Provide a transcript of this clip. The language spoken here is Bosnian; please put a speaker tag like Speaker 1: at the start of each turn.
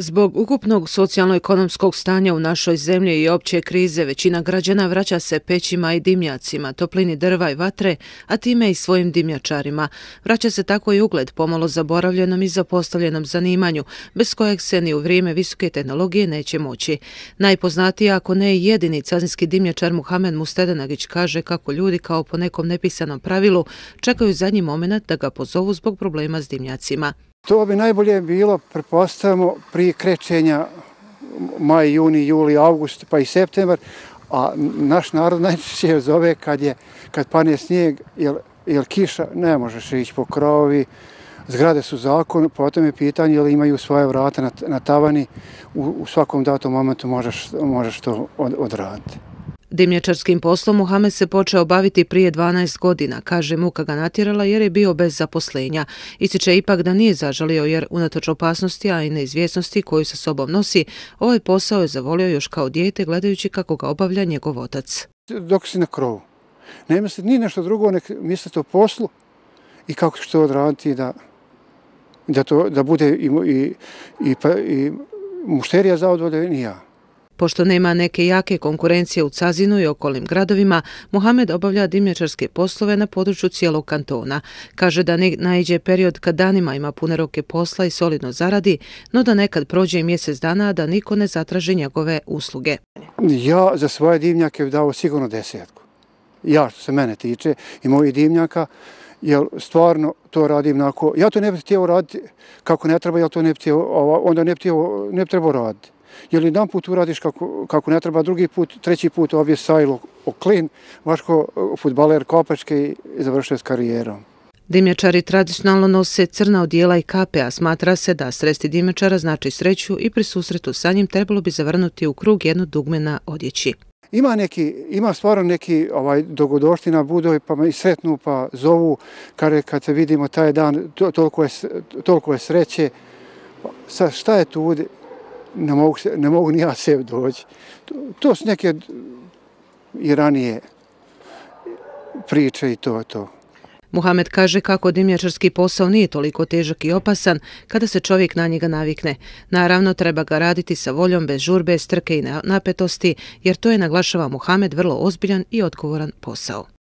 Speaker 1: Zbog ukupnog socijalno-ekonomskog stanja u našoj zemlji i opće krize, većina građana vraća se pećima i dimnjacima, toplini drva i vatre, a time i svojim dimnjačarima. Vraća se tako i ugled pomalo zaboravljenom i zapostavljenom zanimanju, bez kojeg se ni u vrijeme visoke tehnologije neće moći. Najpoznatiji, ako ne i jedini cazinski dimnjačar Muhamed Mustedenagić kaže kako ljudi, kao po nekom nepisanom pravilu, čekaju zadnji moment da ga pozovu zbog problema s dimnjacima.
Speaker 2: To bi najbolje bilo, pretpostavljamo, prije krećenja maj, juni, juli, august pa i septembar, a naš narod najčešće zove kad pane snijeg, jer kiša ne možeš ići po krovovi, zgrade su zakon, potom je pitanje ili imaju svoje vrata na tavani, u svakom datom momentu možeš to odraditi.
Speaker 1: Dimnjačarskim poslom Muhamed se počeo baviti prije 12 godina, kaže muka ga natjerala jer je bio bez zaposlenja. Ističe ipak da nije zažalio jer unatoč opasnosti, a i neizvjesnosti koju sa sobom nosi, ovaj posao je zavolio još kao dijete gledajući kako ga obavlja njegov otac.
Speaker 2: Dok si na krovu, ne misli ni nešto drugo, nek mislite o poslu i kako ćeš to odraditi da bude i mušterija zadovoljna i ja.
Speaker 1: Pošto nema neke jake konkurencije u Cazinu i okolnim gradovima, Muhamed obavlja dimnjačarske poslove na području cijelog kantona. Kaže da naiđe period kad danima ima pune ruke posla i solidno zaradi, no da nekad prođe i mjesec dana da niko ne zatraži njegove usluge.
Speaker 2: Ja za svoje dimnjake bi dao sigurno 10. Ja što se mene tiče i mojih dimnjaka, jer stvarno to radim onako. Ja to ne bih htio raditi kako ne treba, ja to onda ne bi trebao raditi. Jer jedan put uradiš kako ne treba, drugi put, treći put ovdje sajlo o klin, baš ko fudbaler Kopačke i završio s karijerom.
Speaker 1: Dimnjačari tradicionalno nose crna odijela i kape, a smatra se da sresti dimnjačara znači sreću i pri susretu sa njim trebalo bi zavrnuti u krug jedno dugme na odjeći.
Speaker 2: Ima stvarno neki dogodoština budu pa me sretnu pa zovu kad se vidimo taj dan, toliko je sreće. Sad šta je tu? Ne mogu ni ja sebi doći. To su neke i ranije priče i to.
Speaker 1: Muhamed kaže kako dimnjačarski posao nije toliko težak i opasan kada se čovjek na njega navikne. Naravno, treba ga raditi sa voljom, bez žurbe, strke i napetosti, jer to je, naglašava Muhamed, vrlo ozbiljan i odgovoran posao.